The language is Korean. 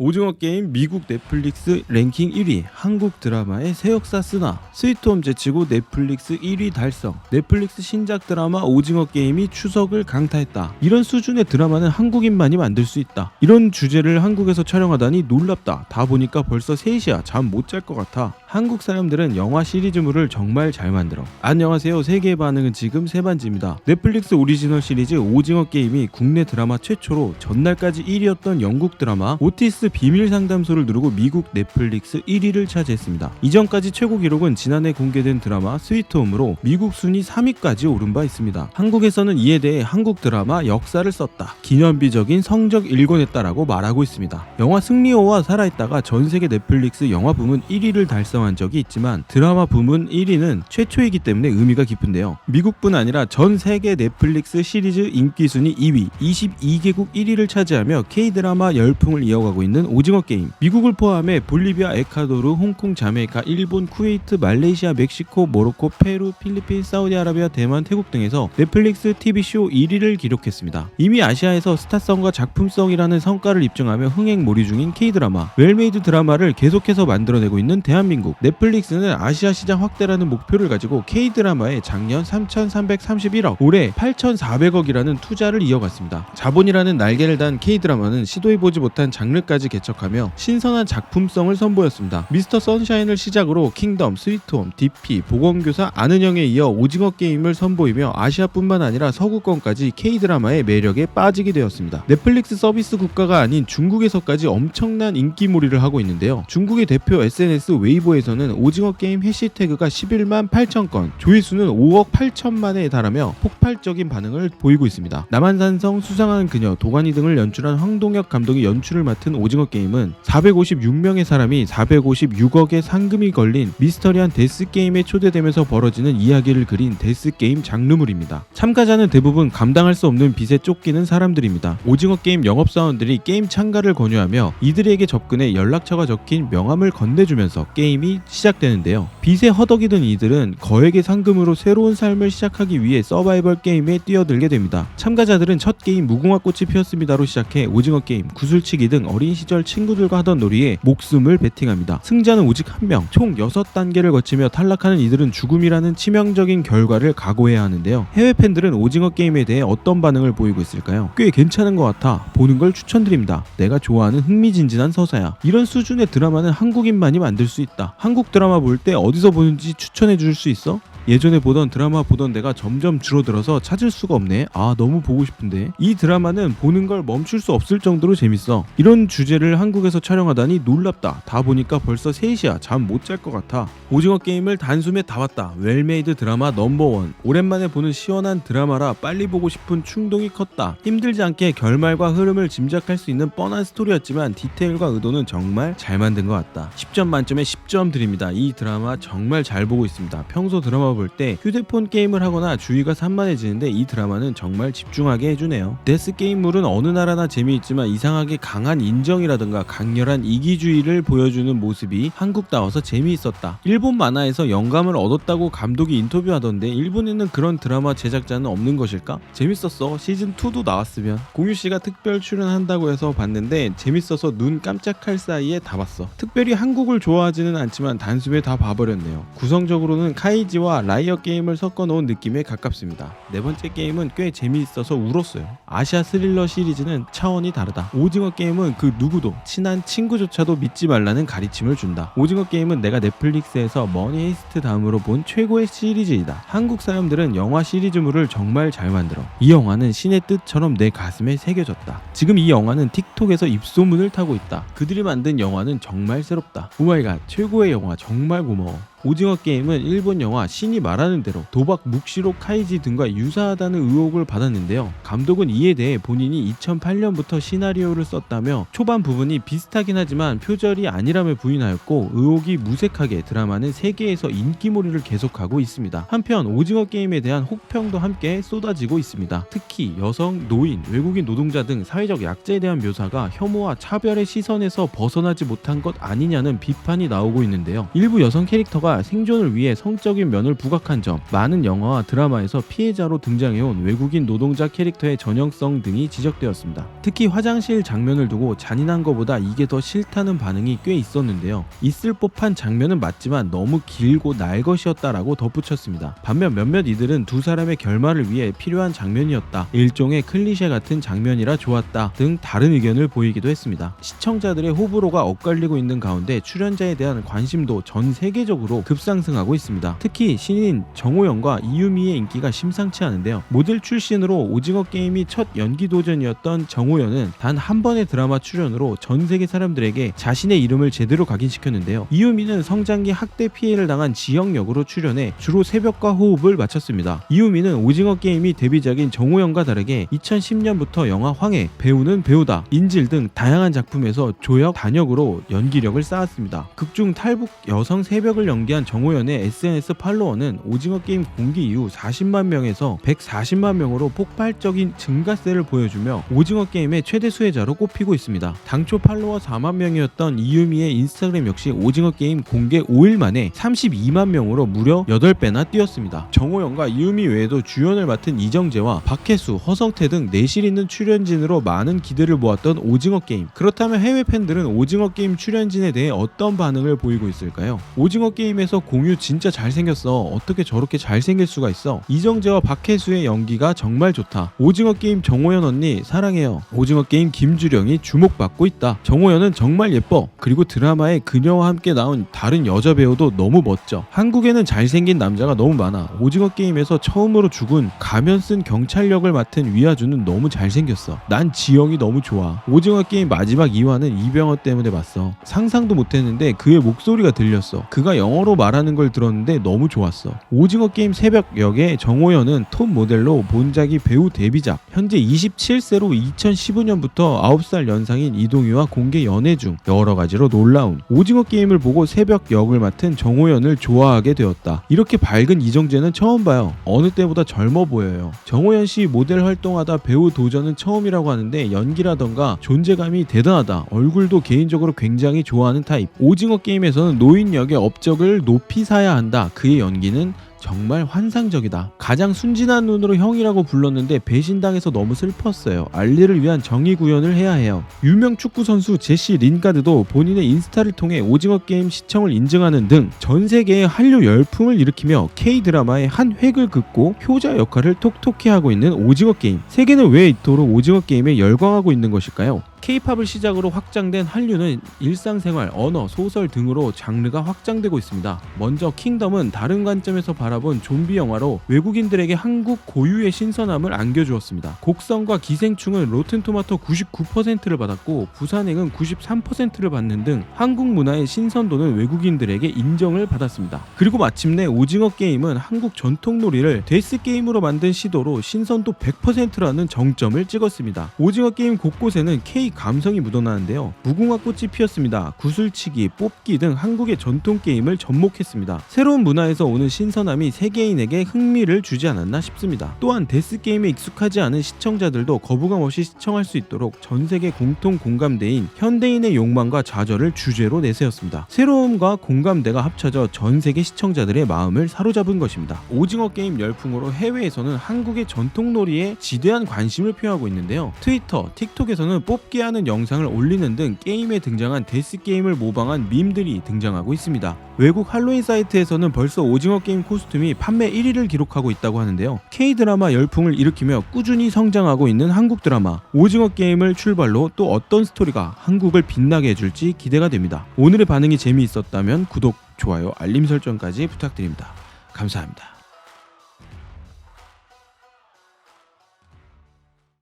오징어 게임 미국 넷플릭스 랭킹 1위, 한국 드라마의 새 역사 쓰나, 스위트홈 제치고 넷플릭스 1위 달성, 넷플릭스 신작 드라마 오징어 게임이 추석을 강타했다. 이런 수준의 드라마는 한국인만이 만들 수 있다. 이런 주제를 한국에서 촬영하다니 놀랍다. 다 보니까 벌써 3시야. 잠 못 잘 것 같아. 한국 사람들은 영화 시리즈물을 정말 잘 만들어. 안녕하세요. 세계의 반응은 지금 세반지입니다. 넷플릭스 오리지널 시리즈 오징어 게임이 국내 드라마 최초로 전날까지 1위였던 영국 드라마 오티스 비밀 상담소를 누르고 미국 넷플릭스 1위를 차지했습니다. 이전까지 최고 기록은 지난해 공개된 드라마 스위트홈으로 미국 순위 3위까지 오른 바 있습니다. 한국에서는 이에 대해 한국 드라마 역사를 썼다. 기념비적인 성적 일궈냈다라고 말하고 있습니다. 영화 승리호와 살아있다가 전세계 넷플릭스 영화 부문 1위를 달성한 적이 있지만 드라마 부문 1위는 최초이기 때문에 의미가 깊은데요. 미국뿐 아니라 전 세계 넷플릭스 시리즈 인기 순위 2위, 22개국 1위를 차지하며 K-드라마 열풍을 이어가고 있는 오징어 게임. 미국을 포함해 볼리비아, 에콰도르, 홍콩, 자메이카, 일본, 쿠웨이트, 말레이시아, 멕시코, 모로코, 페루, 필리핀, 사우디아라비아, 대만, 태국 등에서 넷플릭스 TV쇼 1위를 기록했습니다. 이미 아시아에서 스타성과 작품성이라는 성과를 입증하며 흥행몰이 중인 K-드라마, 웰메이드 드라마를 계속해서 만들어내고 있는 대한민국. 넷플릭스는 아시아 시장 확대라는 목표를 가지고 K-드라마에 작년 3,331억, 올해 8,400억이라는 투자를 이어갔습니다. 자본이라는 날개를 단 K-드라마는 시도해보지 못한 장르까지 개척하며 신선한 작품성을 선보였습니다. 미스터 선샤인을 시작으로 킹덤, 스위트홈, DP, 보건교사, 아는 형에 이어 오징어 게임을 선보이며 아시아뿐만 아니라 서구권까지 K-드라마의 매력에 빠지게 되었습니다. 넷플릭스 서비스 국가가 아닌 중국에서까지 엄청난 인기몰이를 하고 있는데요. 중국의 대표 SNS 웨이보에서는 오징어 게임 해시태그가 11만 8천 건, 조회수는 5억 8천만에 달하며 폭발적인 반응을 보이고 있습니다. 남한산성, 수상한 그녀, 도가니 등을 연출한 황동혁 감독이 연출을 맡은 오징어 게임은 456명의 사람이 456억의 상금이 걸린 미스터리한 데스게임에 초대되면서 벌어지는 이야기를 그린 데스게임 장르물입니다. 참가자는 대부분 감당할 수 없는 빚에 쫓기는 사람들입니다. 오징어 게임 영업사원들이 게임 참가를 권유하며 이들에게 접근해 연락처가 적힌 명함을 건네주면서 게임이 시작되는데요. 빚에 허덕이던 이들은 거액의 상금으로 새로운 삶을 시작하기 위해 서바이벌 게임에 뛰어들게 됩니다. 참가자들은 첫 게임 무궁화꽃이 피었습니다로 시작해 오징어 게임, 구슬치기 등 어린 시절 친구들과 하던 놀이에 목숨을 베팅합니다. 승자는 오직 한 명, 총 6단계를 거치며 탈락하는 이들은 죽음이라는 치명적인 결과를 각오해야 하는데요. 해외 팬들은 오징어 게임에 대해 어떤 반응을 보이고 있을까요? 꽤 괜찮은 것 같아 보는 걸 추천드립니다. 내가 좋아하는 흥미진진한 서사야. 이런 수준의 드라마는 한국인만이 만들 수 있다. 한국 드라마 볼 때 어디서 보는지 추천해 줄 수 있어? 예전에 보던 드라마 보던 데가 점점 줄어들어서 찾을 수가 없네. 아, 너무 보고 싶은데. 이 드라마는 보는 걸 멈출 수 없을 정도로 재밌어. 이런 주제를 한국에서 촬영하다니 놀랍다. 다 보니까 벌써 3시야. 잠 못 잘 것 같아. 오징어 게임을 단숨에 다 봤다. 웰메이드 드라마 넘버원. 오랜만에 보는 시원한 드라마라 빨리 보고 싶은 충동이 컸다. 힘들지 않게 결말과 흐름을 짐작할 수 있는 뻔한 스토리였지만 디테일과 의도는 정말 잘 만든 것 같다. 10점 만점에 10점 드립니다. 이 드라마 정말 잘 보고 있습니다. 평소 드라마 볼 때 휴대폰 게임을 하거나 주의가 산만해지는데 이 드라마는 정말 집중하게 해주네요. 데스 게임물은 어느 나라나 재미있지만 이상하게 강한 인정이라든가 강렬한 이기주의를 보여주는 모습이 한국다워서 재미있었다. 일본 만화에서 영감을 얻었다고 감독이 인터뷰하던데 일본에는 그런 드라마 제작자는 없는 것일까? 재밌었어. 시즌2도 나왔으면. 공유씨가 특별 출연한다고 해서 봤는데 재밌어서 눈 깜짝할 사이에 다 봤어. 특별히 한국을 좋아하지는 않지만 단숨에 다 봐버렸네요. 구성적으로는 카이지와 라이어 게임을 섞어놓은 느낌에 가깝습니다. 네 번째 게임은 꽤 재미있어서 울었어요. 아시아 스릴러 시리즈는 차원이 다르다. 오징어 게임은 그 누구도 친한 친구조차도 믿지 말라는 가르침을 준다. 오징어 게임은 내가 넷플릭스에서 머니 헤이스트 다음으로 본 최고의 시리즈이다. 한국 사람들은 영화 시리즈물을 정말 잘 만들어. 이 영화는 신의 뜻처럼 내 가슴에 새겨졌다. 지금 이 영화는 틱톡에서 입소문을 타고 있다. 그들이 만든 영화는 정말 새롭다. 오마이갓, 최고의 영화 정말 고마워. 오징어 게임은 일본 영화 신이 말하는 대로 도박, 묵시록, 카이지 등과 유사하다는 의혹을 받았는데요. 감독은 이에 대해 본인이 2008년부터 시나리오를 썼다며 초반 부분이 비슷하긴 하지만 표절이 아니라며 부인하였고 의혹이 무색하게 드라마는 세계에서 인기몰이를 계속하고 있습니다. 한편 오징어 게임에 대한 혹평도 함께 쏟아지고 있습니다. 특히 여성, 노인, 외국인 노동자 등 사회적 약자에 대한 묘사가 혐오와 차별의 시선에서 벗어나지 못한 것 아니냐는 비판이 나오고 있는데요. 일부 여성 캐릭터가 정우영과 생존을 위해 성적인 면을 부각한 점, 많은 영화와 드라마에서 피해자로 등장해온 외국인 노동자 캐릭터의 전형성 등이 지적되었습니다. 특히 화장실 장면을 두고 잔인한 것보다 이게 더 싫다는 반응이 꽤 있었는데요. 있을 법한 장면은 맞지만 너무 길고 날것이었다라고 덧붙였습니다. 반면 몇몇 이들은 두 사람의 결말을 위해 필요한 장면이었다, 일종의 클리셰 같은 장면이라 좋았다 등 다른 의견을 보이기도 했습니다. 시청자들의 호불호가 엇갈리고 있는 가운데 출연자에 대한 관심도 전 세계적으로 급상승하고 있습니다. 특히 신인 정호연과 이유미의 인기가 심상치 않은데요. 모델 출신으로 오징어 게임이 첫 연기 도전이었던 정호연은 단 한 번의 드라마 출연으로 전 세계 사람들에게 자신의 이름을 제대로 각인시켰는데요. 이유미는 성장기 학대 피해를 당한 지영 역으로 출연해 주로 새벽과 호흡을 마쳤습니다. 이유미는 오징어 게임이 데뷔작인 정호연과 다르게 2010년부터 영화 황해, 배우는 배우다, 인질 등 다양한 작품에서 조역, 단역으로 연기력을 쌓았습니다. 극중 탈북 여성 새벽을 연기한 정호연의 SNS 팔로워는 오징어 게임 공개 이후 40만 명에서 140만 명으로 폭발적인 증가세를 보여주며 오징어 게임의 최대 수혜자로 꼽히고 있습니다. 당초 팔로워 4만 명이었던 이유미의 인스타그램 역시 오징어 게임 공개 5일 만에 32만 명으로 무려 8배나 뛰었습니다. 정호연과 이유미 외에도 주연을 맡은 이정재와 박혜수, 허성태 등 내실 있는 출연진으로 많은 기대를 모았던 오징어 게임. 그렇다면 해외 팬들은 오징어 게임 출연진에 대해 어떤 반응을 보이고 있을까요? 오징어 게임에서 공유 진짜 잘생겼어. 어떻게 저렇게 잘생길 수가 있어? 이정재와 박혜수의 연기가 정말 좋다. 오징어 게임 정호연 언니 사랑해요. 오징어 게임 김주령이 주목받고 있다. 정호연은 정말 예뻐. 그리고 드라마에 그녀와 함께 나온 다른 여자 배우도 너무 멋져. 한국에는 잘생긴 남자가 너무 많아. 오징어 게임에서 처음으로 죽은 가면 쓴 경찰 역을 맡은 위아주는 너무 잘생겼어. 난 지영이 너무 좋아. 오징어 게임 마지막 2화는 이병헌 때문에 봤어. 상상도 못했는데 그의 목소리가 들렸어. 그가 영어로 말하는 걸 들었는데 너무 좋았어. 오징어 게임 새벽 역의 정호연은 톱 모델로 본작이 배우 데뷔작, 현재 27세로 2015년부터 9살 연상인 이동희와 공개 연애 중, 여러 가지로 놀라운 오징어 게임을 보고 새벽 역을 맡은 정호연을 좋아하게 되었다. 이렇게 밝은 이정재는 처음 봐요. 어느 때보다 젊어 보여요. 정호연 씨 모델 활동하다 배우 도전은 처음이라고 하는데 연기라던가 존재감이 대단하다. 얼굴도 개인적으로 굉장히 좋아하는 타입. 오징어 게임에서는 노인 역의 업적을 높이 사야 한다. 그의 연기는 정말 환상적이다. 가장 순진한 눈으로 형이라고 불렀는데 배신당해서 너무 슬펐어요. 알리를 위한 정의 구현을 해야 해요. 유명 축구 선수 제시 린가드도 본인의 인스타를 통해 오징어 게임 시청을 인증하는 등 전 세계에 한류 열풍을 일으키며 K-드라마의 한 획을 긋고 효자 역할을 톡톡히 하고 있는 오징어 게임. 세계는 왜 이토록 오징어 게임에 열광하고 있는 것일까요? K-팝을 시작으로 확장된 한류는 일상생활, 언어, 소설 등으로 장르가 확장되고 있습니다. 먼저 킹덤은 다른 관점에서 바라본 좀비 영화로 외국인들에게 한국 고유의 신선함을 안겨주었습니다. 곡성과 기생충은 로튼토마토 99%를 받았고 부산행은 93%를 받는 등 한국 문화의 신선도는 외국인들에게 인정을 받았습니다. 그리고 마침내 오징어 게임은 한국 전통놀이를 데스게임으로 만든 시도로 신선도 100%라는 정점을 찍었습니다. 오징어 게임 곳곳에는 K 감성이 묻어나는데요. 무궁화 꽃이 피었습니다. 구슬치기, 뽑기 등 한국의 전통 게임을 접목했습니다. 새로운 문화에서 오는 신선함이 세계인에게 흥미를 주지 않았나 싶습니다. 또한 데스게임에 익숙하지 않은 시청자들도 거부감 없이 시청할 수 있도록 전 세계 공통 공감대인 현대인의 욕망과 좌절을 주제로 내세웠습니다. 새로움과 공감대가 합쳐져 전 세계 시청자들의 마음을 사로잡은 것입니다. 오징어 게임 열풍으로 해외에서는 한국의 전통놀이에 지대한 관심을 표하고 있는데요. 트위터, 틱톡에서는 뽑기 하는 영상을 올리는 등 게임에 등장한 데스게임을 모방한 밈들이 등장하고 있습니다. 외국 할로윈 사이트에서는 벌써 오징어 게임 코스튬이 판매 1위를 기록하고 있다고 하는데요. K-드라마 열풍을 일으키며 꾸준히 성장하고 있는 한국 드라마 오징어 게임을 출발로 또 어떤 스토리가 한국을 빛나게 해줄지 기대가 됩니다. 오늘의 반응이 재미있었다면 구독, 좋아요, 알림 설정까지 부탁드립니다. 감사합니다.